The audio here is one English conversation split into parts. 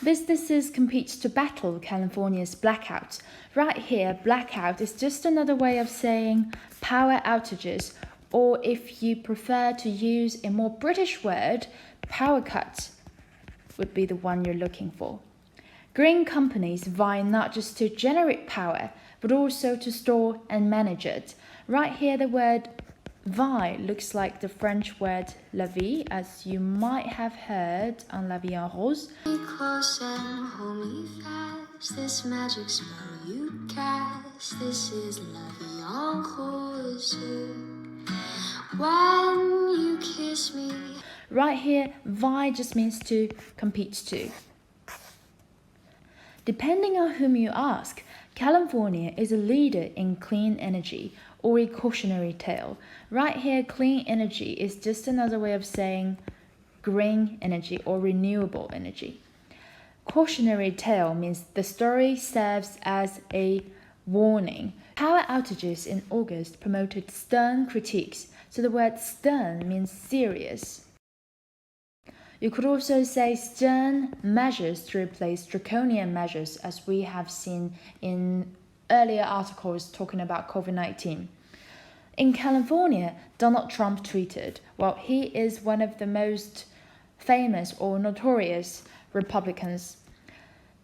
Businesses compete to battle California's blackout. Right here, blackout is just another way of saying power outages, or if you prefer to use a more British word, power cut would be the one you're looking for. Green companies vie not just to generate power, but also to store and manage it. Right here, the word vie looks like the French word la vie, as you might have heard on La Vie en Rose. Close and hold me fast. This magic spell you cast. This is La Vie en Rose. When you kiss me. Right here, vie just means to compete to. Depending on whom you ask, California is a leader in clean energy, or a cautionary tale. Right here, clean energy is just another way of saying green energy or renewable energy. Cautionary tale means the story serves as a warning. Power outages in August promoted stern critiques, so the word stern means serious. You could also say stern measures to replace draconian measures, as we have seen in earlier articles talking about COVID-19. In California, Donald Trump tweeted, well, he is one of the most famous or notorious Republicans.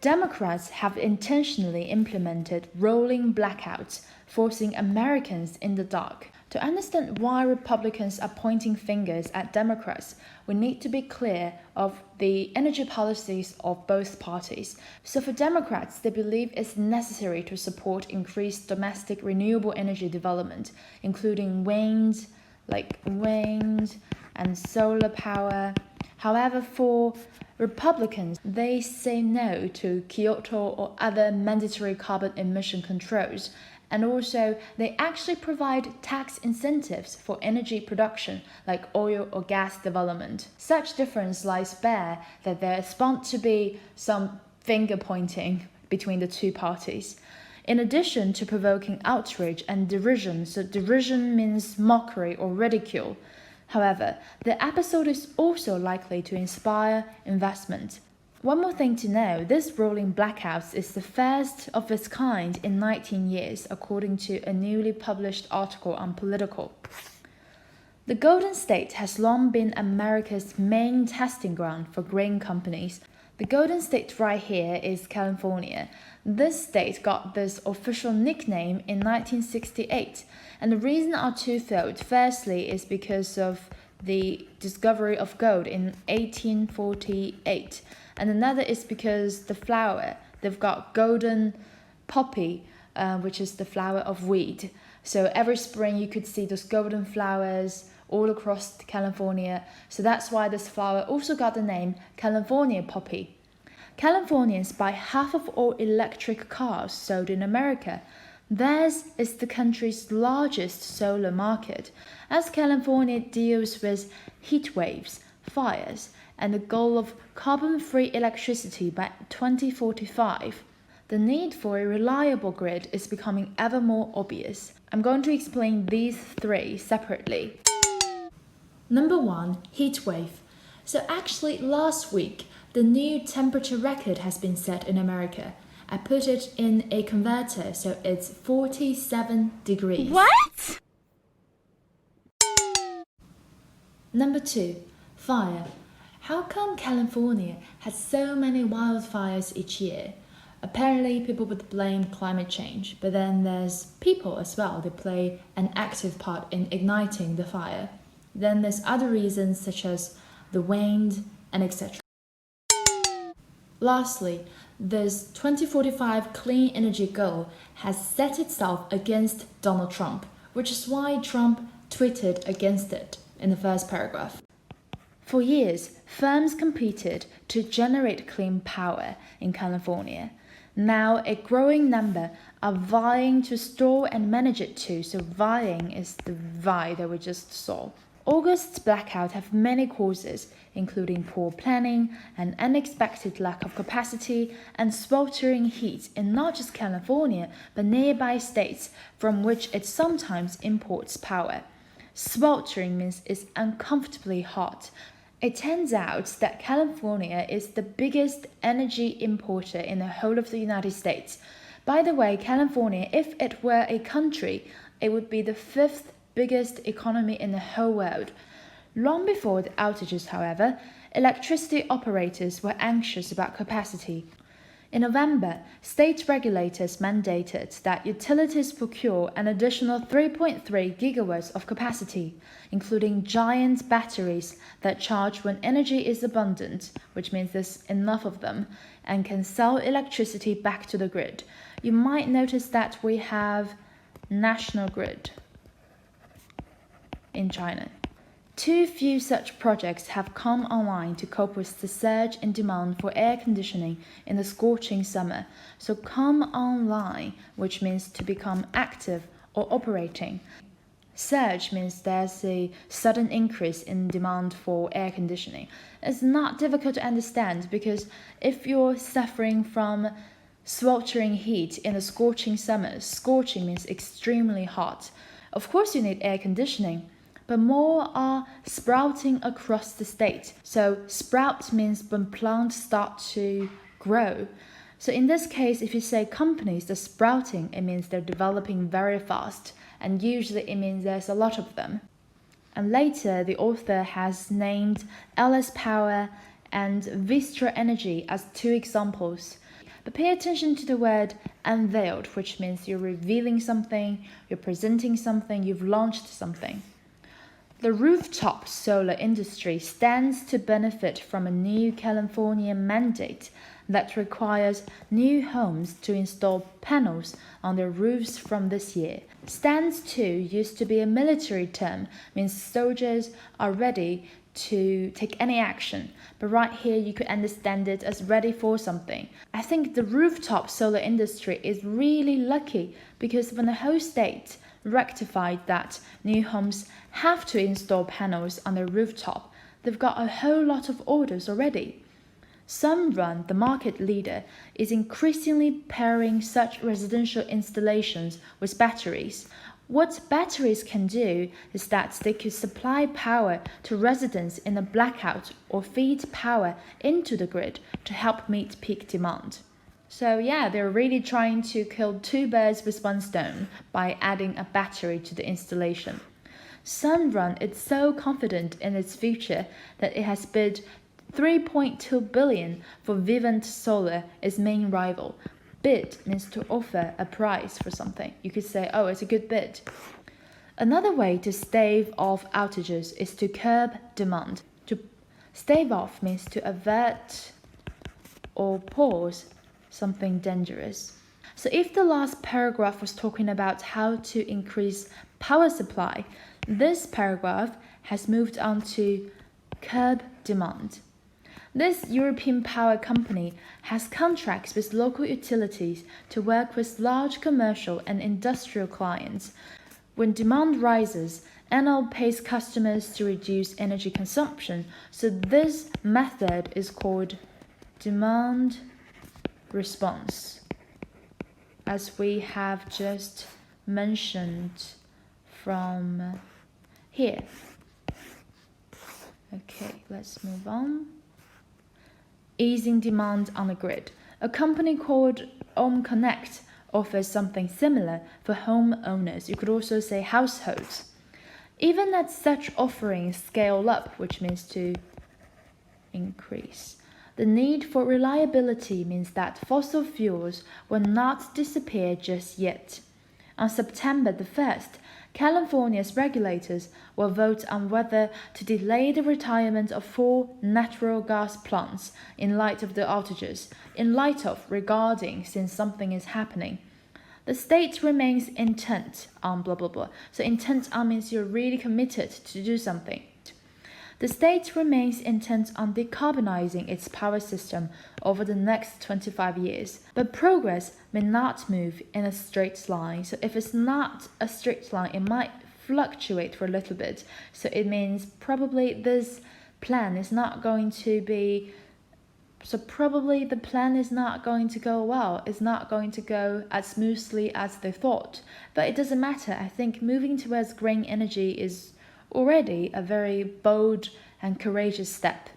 Democrats have intentionally implemented rolling blackouts, forcing Americans in the dark. To understand why Republicans are pointing fingers at Democrats, we need to be clear of the energy policies of both parties. So for Democrats, they believe it's necessary to support increased domestic renewable energy development, including wind and solar power. However, for Republicans, they say no to Kyoto or other mandatory carbon emission controls. And also, they actually provide tax incentives for energy production, like oil or gas development. Such difference lies bare that there's bound to be some finger pointing between the two parties. In addition to provoking outrage and derision, so derision means mockery or ridicule. However, the episode is also likely to inspire investment. One more thing to know, this rolling blackouts is the first of its kind in 19 years, according to a newly published article on Political. The Golden State has long been America's main testing ground for green companies. The Golden State right here is California. This state got this official nickname in 1968, and the reasons are twofold. Firstly is because of the discovery of gold in 1848. And another is because the flower, they've got golden poppy, which is the flower of wheat. So every spring you could see those golden flowers all across California. So that's why this flower also got the name California poppy. Californians buy half of all electric cars sold in America. Theirs is the country's largest solar market, as California deals with heat waves, fires, and the goal of carbon-free electricity by 2045. The need for a reliable grid is becoming ever more obvious. I'm going to explain these three separately. Number 1, heat wave. So actually last week, the new temperature record has been set in America. I put it in a converter, so it's 47 degrees. What? Number 2, fire. How come California has so many wildfires each year? Apparently, people would blame climate change, but then there's people as well. They play an active part in igniting the fire. Then there's other reasons such as the wind and etc. Lastly, this 2045 clean energy goal has set itself against Donald Trump, which is why Trump tweeted against it in the first paragraph. For years, firms competed to generate clean power in California. Now, a growing number are vying to store and manage it too, so vying is the vie that we just saw. August's blackout have many causes, including poor planning, an unexpected lack of capacity, and sweltering heat in not just California, but nearby states from which it sometimes imports power. Sweltering means it's uncomfortably hot. It turns out that California is the biggest energy importer in the whole of the United States. By the way, California, if it were a country, it would be the 5th biggest economy in the whole world. Long before the outages, however, electricity operators were anxious about capacity. In November, state regulators mandated that utilities procure an additional 3.3 gigawatts of capacity, including giant batteries that charge when energy is abundant, which means there's enough of them, and can sell electricity back to the grid. You might notice that we have national grid in China. Too few such projects have come online to cope with the surge in demand for air conditioning in the scorching summer. So come online, which means to become active or operating. Surge means there's a sudden increase in demand for air conditioning. It's not difficult to understand because if you're suffering from sweltering heat in the scorching summer, scorching means extremely hot. Of course you need air conditioning, but more are sprouting across the state. So sprout means when plants start to grow. So in this case, if you say companies are sprouting, it means they're developing very fast, and usually it means there's a lot of them. And later, the author has named LS Power and Vistra Energy as 2 examples. But pay attention to the word unveiled, which means you're revealing something, you're presenting something, you've launched something. The rooftop solar industry stands to benefit from a new California mandate that requires new homes to install panels on their roofs from this year. Stands to used to be a military term, means soldiers are ready to take any action, but right here you could understand it as ready for something. I think the rooftop solar industry is really lucky because when the whole state rectified that new homes have to install panels on their rooftop, they've got a whole lot of orders already. Sunrun, the market leader, is increasingly pairing such residential installations with batteries. What batteries can do is that they could supply power to residents in a blackout or feed power into the grid to help meet peak demand. So yeah, they're really trying to kill 2 birds with 1 stone by adding a battery to the installation. Sunrun is so confident in its future that it has bid $3.2 billion for Vivint Solar, its main rival. Bid means to offer a price for something. You could say, oh, it's a good bid. Another way to stave off outages is to curb demand. To stave off means to avert or pause something dangerous. So if the last paragraph was talking about how to increase power supply, this paragraph has moved on to curb demand. This European power company has contracts with local utilities to work with large commercial and industrial clients. When demand rises, Enel pays customers to reduce energy consumption, so this method is called demand response, as we have just mentioned from here. Okay, let's move on. Easing demand on the grid. A company called Connect offers something similar for homeowners. You could also say households. Even as such offerings scale up, which means to increase, the need for reliability means that fossil fuels will not disappear just yet. On September the 1st, California's regulators will vote on whether to delay the retirement of 4 natural gas plants in light of the outages, regarding since something is happening. The state remains intent on blah blah blah. So intent on means you're really committed to do something. The state remains intent on decarbonizing its power system over the next 25 years, but progress may not move in a straight line. So if it's not a straight line, it might fluctuate for a little bit. So it means probably this plan is not going to be, so probably the plan is not going to go well. It's not going to go as smoothly as they thought. But it doesn't matter. I think moving towards green energy is already a very bold and courageous step.